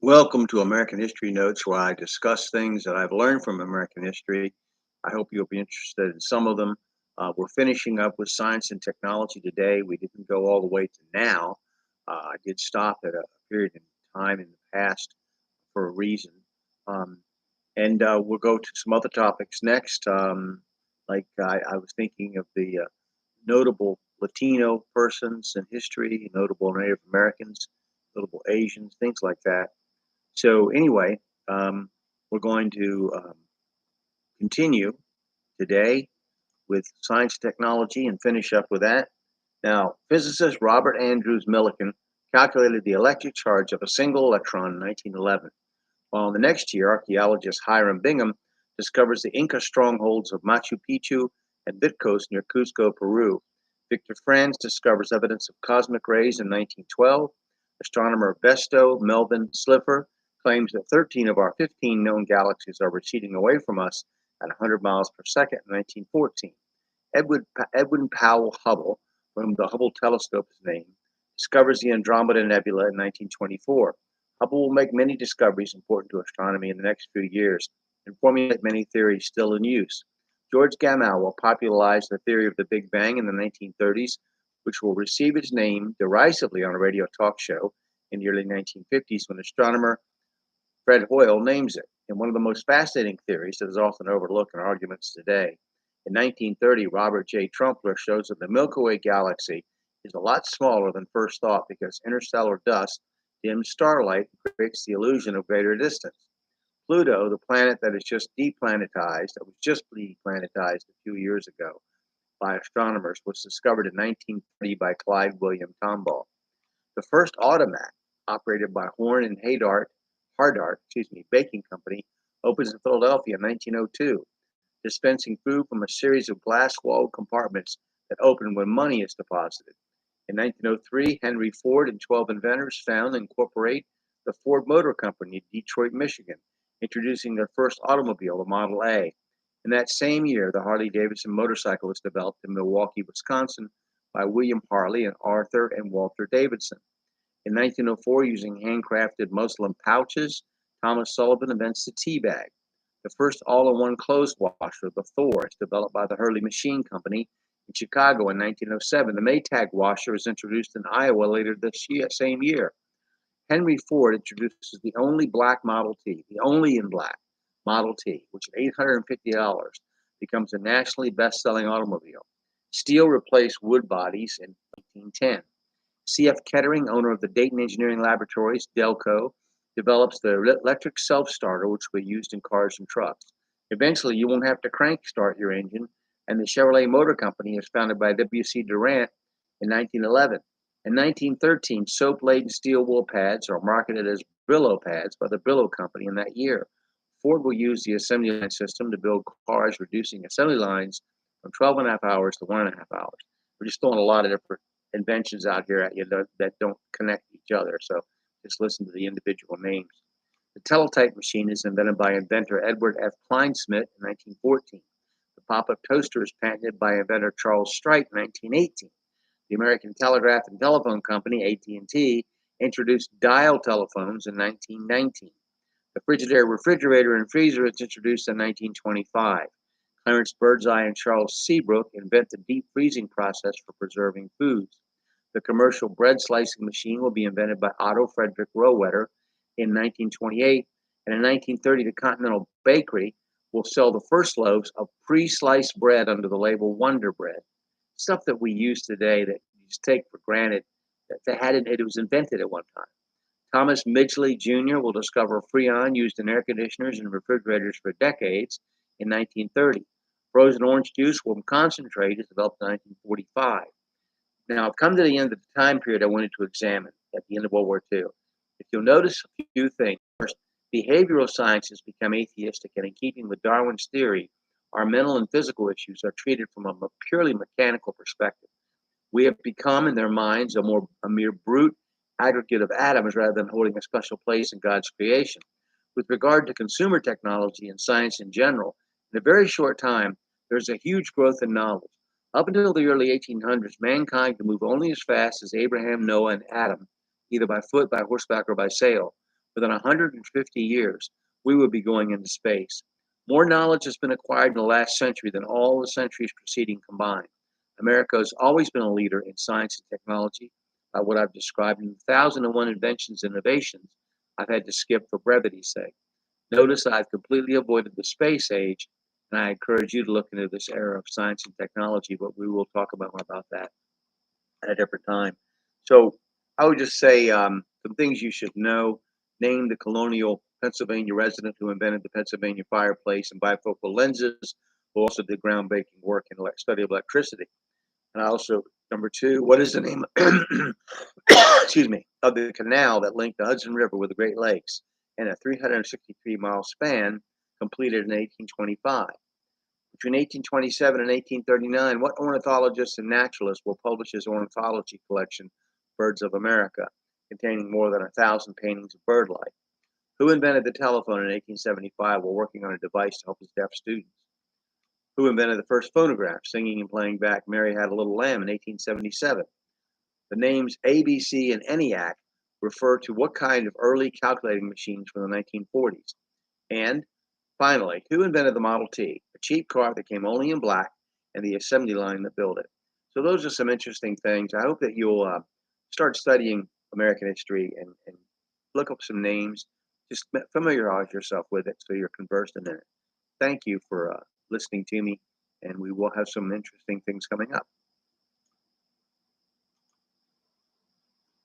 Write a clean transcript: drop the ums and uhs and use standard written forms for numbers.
Welcome to American History Notes, where I discuss things that I've learned from American history. I hope you'll be interested in some of them. We're finishing up with science and technology today. We didn't go all the way to now. I did stop at a period in time in the past for a reason. Um, and we'll go to some other topics next. I was thinking of the notable Latino persons in history, notable Native Americans, notable Asians, things like that. So anyway, um, we're going to continue today with science technology and finish up with that. Now, physicist Robert Andrews Millikan calculated the electric charge of a single electron in 1911, while the next year, archaeologist Hiram Bingham discovers the Inca strongholds of Machu Picchu and Vitcos near Cusco, Peru. Victor Franz discovers evidence of cosmic rays in 1912. Astronomer Vesto Melvin Slipher claims that 13 of our 15 known galaxies are receding away from us at 100 miles per second in 1914. Edwin Powell Hubble, whom the Hubble telescope is named, discovers the Andromeda Nebula in 1924. Hubble will make many discoveries important to astronomy in the next few years and formulate many theories still in use. George Gamow will popularize the theory of the Big Bang in the 1930s, which will receive its name derisively on a radio talk show in the early 1950s when astronomer Fred Hoyle names it. And one of the most fascinating theories that is often overlooked in arguments today. In 1930, Robert J. Trumpler shows that the Milky Way galaxy is a lot smaller than first thought because interstellar dust dims starlight and creates the illusion of greater distance. Pluto, the planet that is just deplanetized, that was just deplanetized a few years ago by astronomers, was discovered in 1930 by Clyde William Tombaugh. The first automat, operated by Horn and Hardart Baking Company, opens in Philadelphia in 1902, dispensing food from a series of glass-walled compartments that open when money is deposited. In 1903, Henry Ford and 12 inventors found and incorporate the Ford Motor Company in Detroit, Michigan, introducing their first automobile, the Model A. In that same year, the Harley-Davidson motorcycle was developed in Milwaukee, Wisconsin by William Harley and Arthur and Walter Davidson. In 1904, using handcrafted muslin pouches, Thomas Sullivan invents the tea bag. The first all-in-one clothes washer, the Thor, is developed by the Hurley Machine Company in Chicago in 1907. The Maytag washer is introduced in Iowa later same year. Henry Ford introduces the only black Model T, the only in black Model T, which at $850 becomes a nationally best-selling automobile. Steel replaced wood bodies in 1910. C.F. Kettering, owner of the Dayton Engineering Laboratories, Delco, develops the electric self-starter, which will be used in cars and trucks. Eventually, you won't have to crank start your engine, and the Chevrolet Motor Company is founded by W.C. Durant in 1911. In 1913, soap-laden steel wool pads are marketed as Brillo pads by the Brillo Company in that year. Ford will use the assembly line system to build cars, reducing assembly lines from 12 and a half hours to 1.5 hours. We're just throwing a lot of different inventions out here at you that don't connect each other. So just listen to the individual names. The teletype machine is invented by inventor Edward F. Kleinsmith in 1914. The pop-up toaster is patented by inventor Charles Strite in 1918. The American Telegraph and Telephone Company, AT&T, introduced dial telephones in 1919. The Frigidaire refrigerator and freezer was introduced in 1925. Clarence Birdseye and Charles Seabrook invent the deep freezing process for preserving foods. The commercial bread slicing machine will be invented by Otto Frederick Rohwedder in 1928, and in 1930, the Continental Bakery will sell the first loaves of pre-sliced bread under the label Wonder Bread. Stuff that we use today that you just take for granted it was invented at one time. Thomas Midgley Jr. will discover Freon used in air conditioners and refrigerators for decades in 1930. Frozen orange juice from concentrate is developed in 1945. Now, I've come to the end of the time period I wanted to examine at the end of World War II. If you'll notice a few things. First, behavioral sciences become atheistic, and in keeping with Darwin's theory, our mental and physical issues are treated from a purely mechanical perspective. We have become, in their minds, a mere brute aggregate of atoms rather than holding a special place in God's creation. With regard to consumer technology and science in general, in a very short time, there's a huge growth in knowledge. Up until the early 1800s, mankind could move only as fast as Abraham, Noah, and Adam, either by foot, by horseback, or by sail. within 150 years, we would be going into space. More knowledge has been acquired in the last century than all the centuries preceding combined. America has always been a leader in science and technology. By what I've described in 1,001 inventions and innovations, I've had to skip for brevity's sake. Notice I've completely avoided the space age, and I encourage you to look into this era of science and technology, but we will talk about that at a different time. So I would just say some things you should know. Name the colonial Pennsylvania resident who invented the Pennsylvania fireplace and bifocal lenses, who also did groundbreaking work in study of electricity. And I also, number two, what is the name, excuse me, of the canal that linked the Hudson River with the Great Lakes in a 363-mile span completed in 1825? Between 1827 and 1839, what ornithologist and naturalist will publish his ornithology collection, Birds of America, containing more than 1,000 paintings of bird life? Who invented the telephone in 1875 while working on a device to help his deaf students? Who invented the first phonograph, singing and playing back Mary Had a Little Lamb in 1877? The names ABC and ENIAC refer to what kind of early calculating machines from the 1940s? And finally, who invented the Model T, a cheap car that came only in black, and the assembly line that built it? So those are some interesting things. I hope that you'll start studying American history and look up some names. Just familiarize yourself with it so you're conversant in it. Thank you for listening to me, and we will have some interesting things coming up.